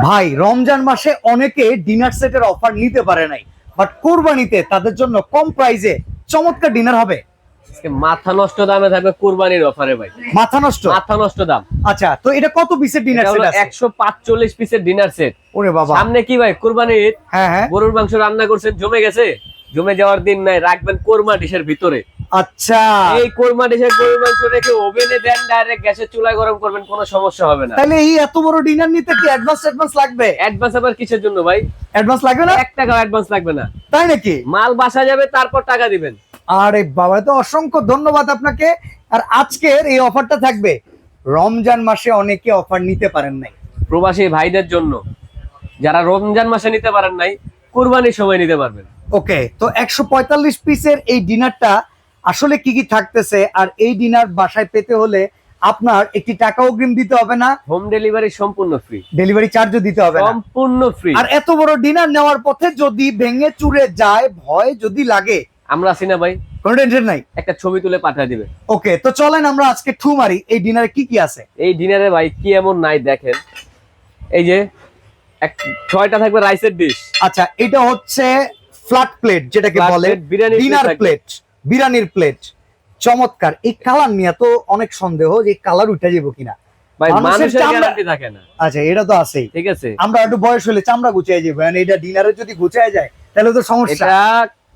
ভাই রমজান মাসে অনেকে ডিনার সেটের অফার নিতে পারে নাই, বাট কোরবানিতে তাদের জন্য কম প্রাইসে চমৎকার ডিনার হবে। আজকে মাথা নষ্ট দামে থাকবে কুরবানির অফারে ভাই। মাথা নষ্ট? মাথা নষ্ট দাম। আচ্ছা, তো এটা কত পিসের ডিনার এটা সেট হলো আছে? 145 পিসের ডিনার সেট। ওরে বাবা, সামনে কি ভাই কুরবানির? হ্যাঁ হ্যাঁ, গরুর মাংস রান্না করছেন, জমে গেছে, জমে যাওয়ার দিন নাই, রাখবেন কোরমা ডিশের ভিতরে। আচ্ছা, এই কোরমা ডিশের গরুর মাংস রেখে ওভেনে দেন, ডাইরেক্ট গ্যাসের চুলায় গরম করবেন, কোনো সমস্যা হবে না। তাহলে এই এত বড় ডিনার নিতে কি অ্যাডভান্স লাগবে? অ্যাডভান্স আবার কিসের জন্য ভাই? অ্যাডভান্স লাগবে না? 1 টাকা অ্যাডভান্স লাগবে না। তাই নাকি? মাল বাসা যাবে, তারপর টাকা দিবেন। আরে বাবা, তো অসংখ্য ধন্যবাদ আপনাকে। আর আজকের এই অফারটা থাকবে রমজান মাসে অনেকে অফার নিতে পারেন নাই, প্রবাসী ভাইদের জন্য, যারা রমজান মাসে নিতে পারেন নাই, কুরবানির সময় নিতে পারবেন। ওকে, তো 145 পিসের এই ডিনারটা আসলে কি কি থাকতেছে, আর এই ডিনার বাসায় পেতে হলে আপনার একটি টাকা অগ্রিম দিতে হবে না, হোম ডেলিভারি সম্পূর্ণ ফ্রি, ডেলিভারি চার্জও দিতে হবে না, সম্পূর্ণ ফ্রি। আর এত বড় ডিনার নেওয়ার পথে যদি ভেঙে চুরে যায়, ভয় যদি লাগে, আমরা আছি না ভাই, কোনো টেনশন নাই, একটা ছবি তুলে পাঠিয়ে দিবে। ওকে, তো চলেন আমরা আজকে ঠু মারি এই ডিনারে কি কি আছে। এই ডিনারে ভাই কি এমন নাই দেখেন, এই যে 6টা থাকবে রাইসের ডিশ। আচ্ছা, এটা হচ্ছে ফ্ল্যাট প্লেট যেটাকে Flat বলে, plate, বিরিয়ানির ডিনার plate থাকবে। প্লেট, বিরিয়ানির প্লেট। চমৎকার। এই কালার নিয়ে তো অনেক সন্দেহ যে কালার উঠে যাবো কিনা। ভাই মানুষের মানুষের চামড়া- গ্যারান্টি থাকে না। আচ্ছা, এটা তো আছেই, ঠিক আছে, আমরা একটু বয়স হলে চামড়া গুছিয়ে যাবো, এটা ডিনারে যদি গুছিয়ে যায় তাহলে তো সমস্যা। এটা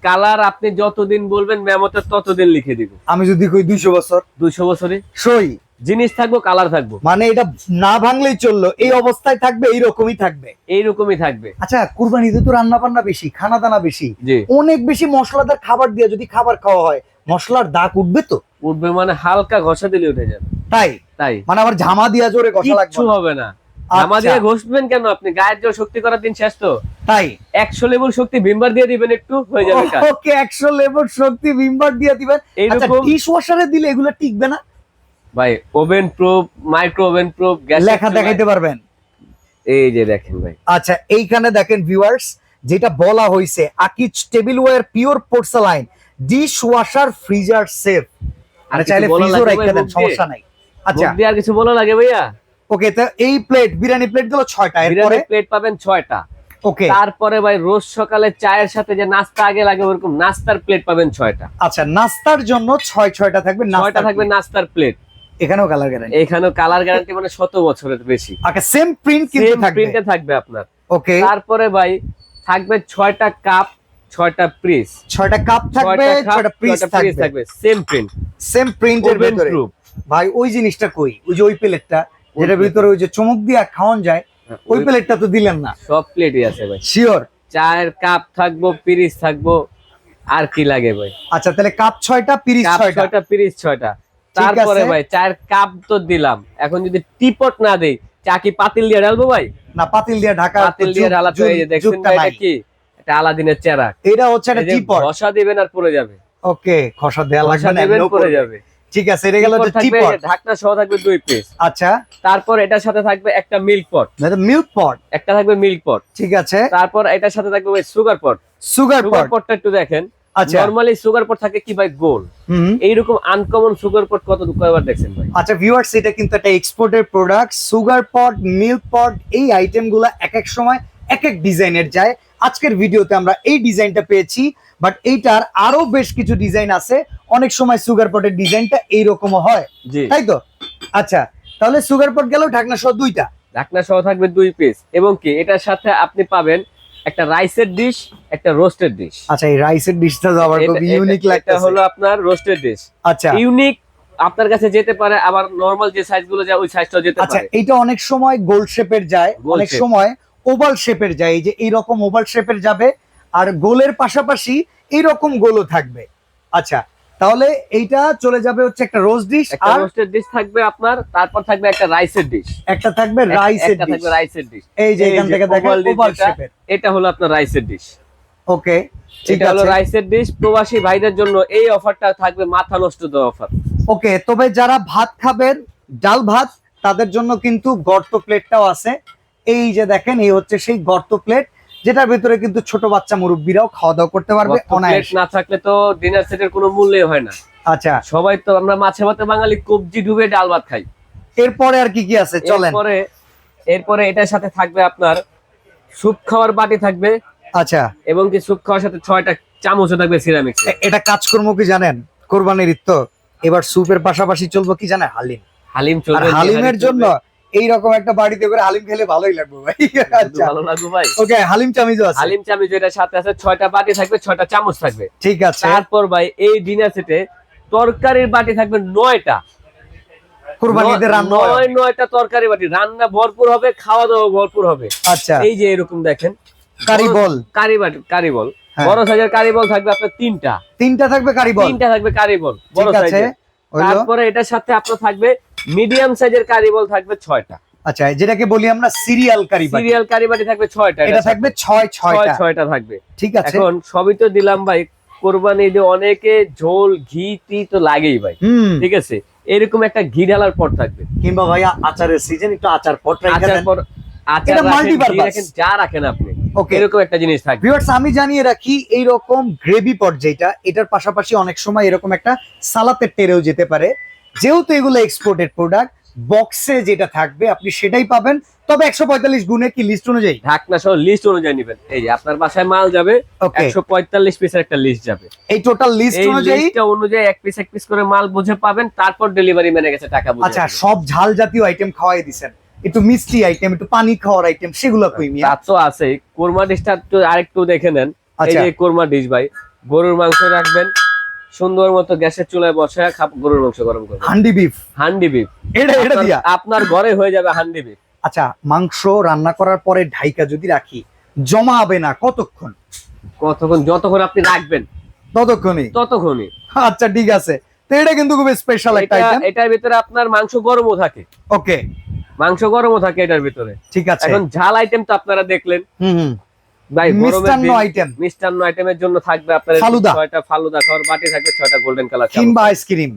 কালার আপনি যতদিন বলবেন মেমোতে ততদিন লিখে দিব। আমি যদি কই 200 বছর 200 বছরে সই, জিনিস থাকবো, কালার থাকবো, মানে এটা না ভাঙলেই চললো, এই অবস্থায় থাকবে, এইরকমই থাকবে। এইরকমই থাকবে। আচ্ছা, কুরবানিতে তো রান্না বান্না বেশি, খানা দানা বেশি, জি, অনেক বেশি মশলাদার খাবার দিয়ে যদি খাবার খাওয়া হয়, মশলার দাগ উঠবে তো? উঠবে মানে হালকা ঘষা দিলে উঠে যাবে। তাই? তাই মানে আবার ঝামা দিয়া জোরে কষা লাগবে কিচ্ছু না? হবে না। আচ্ছা। জামা দিয়ে ঘষবেন কেন? আপনি গায়ের জোর শক্তি করার দিন শেষ তো। তাই? 100 লেবুর শক্তি ভিমবার দিয়ে দিবেন, একটু হয়ে যাবে কাজ। ওকে, 100 লেবুর শক্তি ভিমবার দিয়ে দিবেন। আচ্ছা, এইরকম ডিশ ওয়াশারে দিলে এগুলো টিকবে না? ভাই oven proof, micro oven proof, gas লেখা দেখাইতে পারবেন? এই যে দেখেন ভাই। আচ্ছা, এইখানে দেখেন ভিউয়ার্স, যেটা বলা হয়েছে Akij tableware pure porcelain dish washer freezer safe. আর কিছু চাইলে বলা ফ্রিজও লাগবে রাখতে ভাই দেন, মুখ সমস্যা নাই। আচ্ছা, মুখ দিয়ে আর কিছু বলা লাগে ভাইয়া? ওকে, তো এই প্লেট, বিরিয়ানি প্লেট গুলো 6টা, এরপরে? বিরিয়ানি প্লেট পাবেন 6টা। ওকে, তারপরে ভাই রোজ সকালে চায়ের সাথে যে নাস্তা আগে লাগে, ওরকম নাস্তার প্লেট পাবেন 6টা। আচ্ছা, নাস্তার জন্য 6টা থাকবে, 6টা নাস্তার থাকবে plate। নাস্তার প্লেট। এখানেও কালার গ্যারান্টি? এখানেও কালার গ্যারান্টি, মানে 100 বছরের বেশি। আচ্ছা, সেম প্রিন্ট কিন্তু সেম থাকবে? প্রিন্টে থাকবে আপনার। ওকে, তারপরে ভাই থাকবে 6টা কাপ, 6টা পিস, 6টা কাপ থাকবে, 6টা পিস থাকবে, সেম প্রিন্ট, সেম প্রিন্টের ওভেন ভিতরে। প্রুফ। ভাই ওই জিনিসটা কই? ওই যে ওই প্লেটটা যেটার ভিতরে ওই যে চমক দিয়া খাওয়ান যায়, ওই প্লেটটা তো দিলেন না। সব প্লেটই আছে ভাই। শিওর? চায়ের কাপ থাকবো, পিরিচ থাকবো, আর কি লাগে ভাই? আচ্ছা, তাহলে কাপ 6টা, পিরিচ কাপ 6টা। 6টা, পিরিচ 6টা। ঠিক তারপরে আছে। ভাই চায়ের কাপ তো দিলাম, এখন যদি টিপট না দেই, চা কি পাতিল দিয়ে ঢালবো ভাই? না, পাতিল দিয়ে ঢাকা, পাতিল দিয়ে ঢালা তো এই যে দেখছেন ভাই, এটা কি? এটা আলাদিনের চেরাক। এটা হচ্ছে একটা টিপট। ঘষা দিবেন আর পড়ে যাবে। ওকে, খসা দেয়া ঘষা লাগবে না, দিবেন, এমনিও পড়ে পড়বে। যাবে। ঠিক আছে, এটা গেল টিপট থাকবে, টিপট। ঢাকনা সহ থাকবে 2 পিস। আচ্ছা, তারপর এটার সাথে থাকবে একটা মিল্ক পট, মিল্ক পট। একটা থাকবে মিল্ক পট। ঠিক আছে, তারপর এটার সাথে থাকবে ভাই sugar pot. Sugar sugar pot. পটটা একটু দেখেন। আচ্ছা, নরমালি সুগার পট থাকে কি ভাই, গোল। হুম। এইরকম আনকমন সুগার পট কয়বার দেখছেন ভাই? আচ্ছা ভিউয়ার্স, এটা কিন্তু একটা এক্সপোর্টের প্রোডাক্ট। সুগার পট, মিল্ক পট, এই আইটেমগুলো এক এক সময় এক এক ডিজাইনের যায়। আজকের ভিডিওতে আমরা এই ডিজাইনটা পেয়েছি, বাট এইটার আরো বেশ কিছু ডিজাইন আছে। অনেক সময় সুগার পটের ডিজাইনটা এইরকমও হয়, জি, তাই তো? আচ্ছা, তাহলে সুগার পট গেল, ঢাকনা সহ 2টা। ঢাকনা সহ থাকবে 2 পিস, এবং কি এটার সাথে আপনি পাবেন একটা রাইসের ডিশ, একটা রোস্টেড ডিশ। আচ্ছা, এই রাইসের ডিশটা তো আবার খুব ইউনিক এটা লাগতেছে। হলো আপনার রোস্টেড ডিশ। আচ্ছা, ইউনিক আপনার কাছে যেতে পারে, আবার নরমাল যে সাইজগুলো যায় ওই সাইজটাও যেতে আচ্ছা, পারে। এটা অনেক সময় গোল শেপের যায়, গোল অনেক shape। সময় ওভাল শেপের যায়। এই যে এইরকম ওভাল শেপের যাবে, আর গোলের পাশাপাশি এইরকম গোলও থাকবে। আচ্ছা, তাহলে এইটা চলে যাবে হচ্ছে একটা রোস্ট ডিশ, একটা আর রোস্টেড ডিশ থাকবে আপনার, তারপর থাকবে একটা রাইসের ডিশ, একটা থাকবে রাইসের একটা ডিশ। থাকবে রাইসের ডিশ। এই যে এখান থেকে দেখেন oval dish ওভাল যেটা, শেপের। এটা হলো আপনার রাইসের ডিশ। ওকে, ঠিক এটা হলো আছে। রাইসের ডিশ। প্রবাসী ভাইদের জন্য এই অফারটা থাকবে মাথা নষ্ট দেওয়া অফার। ওকে, তবে যারা ভাত খাবেন, ডাল ভাত, তাদের জন্য কিন্তু গর্ত প্লেটটাও আছে। এই যে দেখেন, এই হচ্ছে সেই গর্ত প্লেট, যেটার ভিতরে কিন্তু ছোট বাচ্চা মুরব্বীরাও খাওয়া দাওয়া করতে পারবে প্লেট অনায়াসে। না থাকলে তো ডিনার সেটের কোনো মূল্যই হয় না। আচ্ছা, সবাই তো আমরা মাছে ভাতে বাঙালি কবজি ডুবে ডাল ভাত খাই। এরপরে আর কি কি আছে চলেন। এরপরে এরপরে এটার সাথে থাকবে আপনার স্যুপ খাওয়ার বাটি থাকবে, আচ্ছা এবং কি স্যুপ খাওয়ার সাথে 6টা চামচও থাকবে সিরামিক্স। এটা কাজকর্ম কি জানেন? কোরবানির ঈদ তো, এবার স্যুপের পাশাপাশি চলবো কি জানেন, হালিম। হালিম আর চলবে, হালিমের জন্য এইরকম একটা বাড়িতে করে হালিম খেলে ভালোই লাগবে ভাই। আচ্ছা ভালো লাগবে ভাই। ওকে, হালিম চামিজও আছে। হালিম চামিচ এটার সাথে আছে, 6টা বাটি থাকবে, 6টা চামচ থাকবে। ঠিক আছে। তারপর ভাই এই ডিনার সেটে তরকারির বাটি থাকবে 9টা। কুরবানির ঈদের রান্না হয়। 9টা তরকারি বাটি, রান্না ভরপুর হবে, খাওয়া দাওয়া ভরপুর হবে। আচ্ছা, এই যে এরকম দেখেন কারি বল, কারি বাটি, কারি বল, হ্যাঁ। বড় সাইজের কারি বল থাকবে আপনার 3টা। তিনটা থাকবে কারি বল। 3টা থাকবে কারি বল বড় ঠিক আছে, সাইজের। হইলো। তারপরে এটার সাথে আপনার থাকবে মিডিয়াম সাইজের কারি বল থাকবে 6টা। আচ্ছা, যেটাকে বলি আমরা সিরিয়াল কারি বাটি, সিরিয়াল কারি বাটি থাকবে 6টা। এটা থাকবে 6টা। 6টা থাকবে। ঠিক আছে। এখন সবই তো দিলাম ভাই, কোরবানি ঈদে অনেকে ঝোল ঘি টি তো লাগেই ভাই, ঠিক আছে। এরকম একটা ঘি ঢালার পর থাকবে, কিংবা ভাইয়া আচারের সিজন, একটু আচার পট আচার পর আচার এটা রাখেন, multi-purpose। ঘি রাখেন, যা রাখেন আপনি, ওকে। এরকম একটা জিনিস থাকবে। ভিউয়ার্স, আমি জানিয়ে রাখি এইরকম গ্রেভি পট যেটা, এটার পাশাপাশি অনেক সময় এরকম একটা সালাতের টেরেও যেতে পারে। যেহেতু এগুলো এক্সপোর্টেড প্রোডাক্ট, বক্সে যেটা থাকবে আপনি সেটাই পাবেন। তবে 145 গুণে কি লিস্ট অনুযায়ী, ঢাকনা সহ লিস্ট অনুযায়ী নেবেন। এই যে আপনার বাসায় মাল যাবে, ওকে, 145 পিসের একটা লিস্ট যাবে। এই টোটাল লিস্ট এই অনুযায়ী। লিস্টটা অনুযায়ী এক পিস করে মাল বুঝে পাবেন, তারপর ডেলিভারি ম্যানের কাছে টাকা বুঝে আচ্ছা, দিবেন। সব ঝাল জাতীয় আইটেম খাওয়াই দিছেন, একটু মিষ্টি আইটেম, একটু পানি খাওয়ার আইটেম, সেগুলো কই মিয়া? তা তো আছে। কোরমা ডিশটা তো আরেকটু দেখে নেন। এই আচ্ছা। যে কোরমা ডিশ ভাই, গরুর মাংস রাখবেন সুন্দর মতো, গ্যাসের চুলায় বসায় গরুর মাংস গরম করবেন। হান্ডি বিফ, হান্ডি বিফ, এটা দিয়া। আপনার ঘরে হয়ে যাবে হান্ডি বিফ। আচ্ছা, মাংস রান্না করার পরে ঢাইকা যদি রাখি, জমা হবে না কতক্ষণ? কতক্ষণ? যতক্ষণ আপনি রাখবেন ততক্ষণই। ততক্ষণই। আচ্ছা ঠিক আছে, তো এটা কিন্তু খুব স্পেশাল একটা আইটেম। এটার ভিতরে আপনার মাংস গরমও থাকে, ওকে, মাংস গরমও থাকে এটার ভিতরে। ঠিক আছে। এখন ঝাল আইটেম তো আপনারা দেখলেন হুম, ভাই, মিষ্টান্ন আইটেম, মিষ্টান্ন আইটেমের জন্য থাকবে আপনার ফালুদা। 6টা ফালুদা খাওয়ার বাটি থাকবে, 6টা গোল্ডেন কালার কিংবা আইসক্রিম।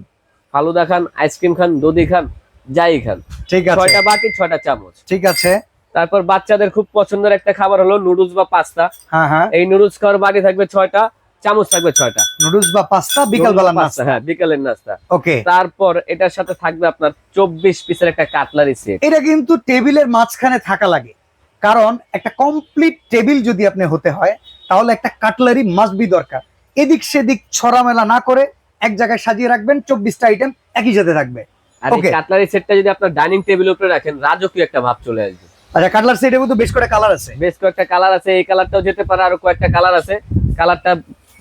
ফালুদা খান, আইসক্রিম খান, দধি খান, যাই খান, ঠিক আছে, 6টা বাটি 6টা চামচ। ঠিক আছে। তারপর বাচ্চাদের খুব পছন্দের একটা খাবার হলো নুডলস বা পাস্তা। হ্যাঁ হ্যাঁ, এই নুডলস খাওয়ার বাটি থাকবে 6টা, চামচ থাকবে 6টা। নুডলস বা পাস্তা বিকাল বেলা নাস্তা। হ্যাঁ, বিকালের নাস্তা। ওকে, তারপর এটার সাথে থাকবে আপনার 24 পিসের একটা কাটলারি সেট। এটা কিন্তু টেবিলের মাঝখানে থাকা লাগে, কারণ একটা কমপ্লিট টেবিল যদি আপনি হতে হয় তাহলে একটা কাটলারি মাস্ট বি দরকার। এদিক সেদিক ছড়ামেলা না করে এক জায়গায় সাজিয়ে রাখবেন, 24টা আইটেম একই সাথে থাকবে। আর এই Okay. কাটলারি সেটটা যদি আপনার ডাইনিং টেবিলের উপরে রাখেন, রাজকীয় একটা ভাব চলে আসবে। আচ্ছা, কাটলার সেটের মধ্যে বেশ করে কালার আছে। বেশ কয়েকটা কালার আছে, এই কালারটাও যেতে পারে, আরো কয়েকটা কালার আছে, কালারটা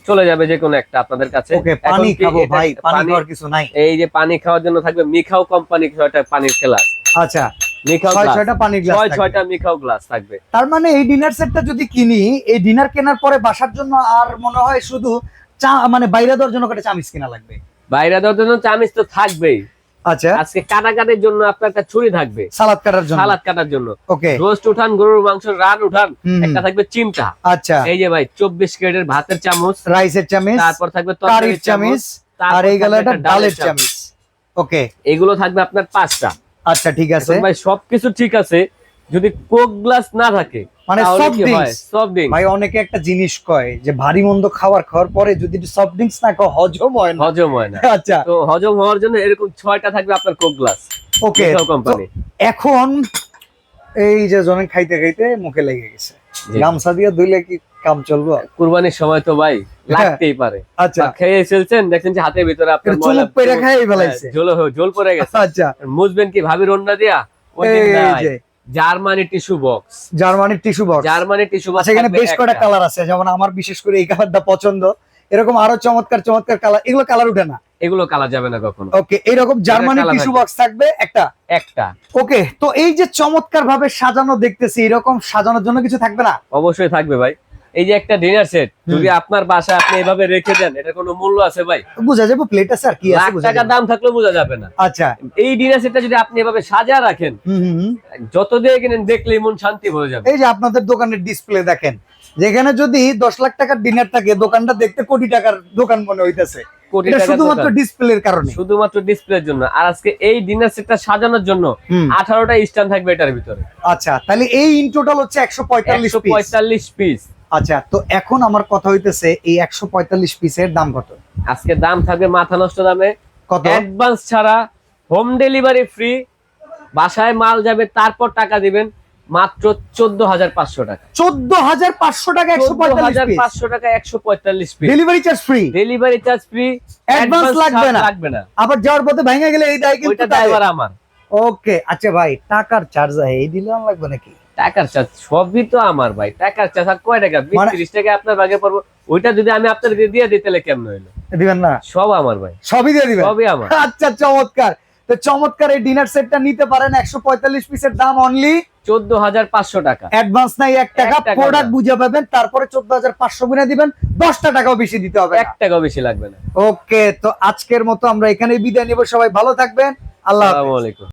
চলে যাবে যে কোনো একটা আপনাদের কাছে। ওকে, এখন পানি কি খাবো এটা- ভাই, পানি পানি- খাওয়ার কিছু নাই। এই যে পানি খাওয়ার জন্য থাকবে মিখাও কোম্পানি 6টা পানির গ্লাস, আচ্ছা, মিখাও গ্লাস, 6টা পানির গ্লাস থাকবে। 6টা মিখাও গ্লাস থাকবে। তার মানে এই ডিনার সেটটা যদি কিনি, এই ডিনার কেনার পরে বাসার জন্য আর মনে হয় শুধু চা, মানে বাইরে দেওয়ার জন্য একটা চামিচ কিনা লাগবে। বাইরে দেওয়ার জন্য চামিচ তো থাকবেই। আচ্ছা, আজকে কাটাকাটির জন্য আপনার একটা ছুরি থাকবে, সালাদ কাটার জন্য। সালাদ কাটার জন্য। ওকে, রোস্ট উঠান, গরুর মাংস রান উঠান, হুম। একটা থাকবে চিমটা। আচ্ছা, এই যে ভাই 24 ক্যারেটের ভাতের চামচ, রাইসের চামিচ, তারপর থাকবে কারির তরকারির চামিচ, তারপর আর এই গেল থাকবে একটা একটা ডালের চামিচ। ওকে, এগুলো থাকবে আপনার 5টা। আচ্ছা ঠিক আছে। এখন ভাই সবকিছু ঠিক আছে, যদি কোক গ্লাস না থাকে মানে তাহলে সফট কি হয়? ড্রিঙ্কস। সফট ড্রিঙ্কস ভাই অনেকে একটা জিনিস কয় যে ভারী মন্দ খাওয়ার পরে যদি সফট ড্রিঙ্কস না খাও হজম হয় না। হজম হয় না। আচ্ছা, তো হজম হওয়ার জন্য এরকম 6টা থাকবে আপনার কোক গ্লাস, ওকে। কোম্পানি। এখন এই যে জনে খাইতে খাইতে মুখে লেগে গেছে, জি। গামছা দিয়ে ধুইলে কি কাম চলবো? কুরবানির সময় তো ভাই লাগতেই পারে। আচ্ছা, বা খেয়ে ফেলছেন, দেখছেন যে হাতের ভিতরে আপনার এটা চুমুক পেরে খাইয়ে ফেলাইছে। ঝোল পড়ে গেছে। আচ্ছা, মুছবেন কি ভাবির অন্যা দিয়া? ওই দিন এই নাই। যে জার্মানি টিস্যু বক্স, জার্মানির tissue box. Germany tissue box. আচ্ছা, এখানে বেশ কয়টা কালার আছে, যেমন আমার বিশেষ করে এই কালারটা পছন্দ, এরকম আরো চমৎকার চমৎকার কালার, এগুলো কালার উঠে না। এগুলো কালার যাবে না কখনো। ওকে, এইরকম জার্মানি colour টিস্যু থাকবে। বক্স থাকবে একটা। ওকে, তো এই যে চমৎকার ভাবে সাজানো দেখতেছি, এরকম সাজানোর জন্য কিছু থাকবে না? অবশ্যই থাকবে ভাই। এই যে একটা ডিনার সেট যদি আপনার বাসায় আপনি এভাবে রেখে দেন, এটার কোনো মূল্য আছে ভাই? বুঝা যাবে, প্লেট আছে আর কি আছে, লাখ বুঝা টাকা যাবে। দাম থাকলেও বোঝা যাবে না। আচ্ছা, এই ডিনার সেটটা যদি আপনি এভাবে সাজা রাখেন, যত দিয়ে কিনেন দেখলেই মন শান্তি হয়ে যাবে। এই যে আপনাদের দোকানের ডিসপ্লে দেখেন, যেখানে যদি 10 লাখ টাকার ডিনার থাকে, দোকানটা দেখতে কোটি টাকার দোকান মনে হইতেছে। কোটি এটা টাকার শুধুমাত্র দোকান। ডিসপ্লের কারণে। শুধুমাত্র ডিসপ্লের জন্য। আর আজকে এই ডিনার সেটটা সাজানোর জন্য 18টা স্ট্যান্ড থাকবে এটার ভিতরে। আচ্ছা, তাহলে এই ইন টোটাল হচ্ছে 145 পিস। 145 পিস। আচ্ছা, তো এখন আমার কথা হইতেছে এই 145 পিসের দাম কত? আজকে দাম থাকবে মাথা নষ্ট দামে। কত? অ্যাডভান্স ছাড়া, হোম ডেলিভারি ফ্রি, বাসায় মাল যাবে, তারপর টাকা দিবেন মাত্র 14,500 টাকা। 14,500 টাকা 14,500 টাকা 145 piece. Delivery charge free. Delivery charge free, advance লাগবে না। আবার যাওয়ার পথে ভেঙে গেলে এই দায় কিন্তু ওইটা ড্রাইভার আমার। ওকে আচ্ছা ভাই, টাকার চার্জ এই দিলাম লাগবে নাকি? টাকার চার্জ সবই তো আমার ভাই। টাকার চার্জ আর কয় টাকা? 20-30 টাকা আপনার ভাগে পড়বো। ওইটা যদি আমি আপনাদের দিয়ে দিই তাহলে কেমন হইলো? দিবেন না? সব আমার ভাই, সবই দিয়ে দিবেন? সবই আমার। আচ্ছা চমৎকার। তো চমৎকার এই ডিনার সেটটা নিতে পারেন। 145 পিসের দাম অনলি 14,500 টাকা। অ্যাডভান্স নাই 1 টাকা, 1 টাকা প্রোডাক্ট না। বুঝে পাবেন, তারপরে 14,500 গুণে দিবেন, 10টা টাকাও বেশি দিতে হবে 1 টাকাও বেশি লাগবে না। ওকে, তো আজকের মতো আমরা এখানেই বিদায় নিব। সবাই ভালো থাকবেন, আল্লাহ হাফেজ। আসসালামু আলাইকুম।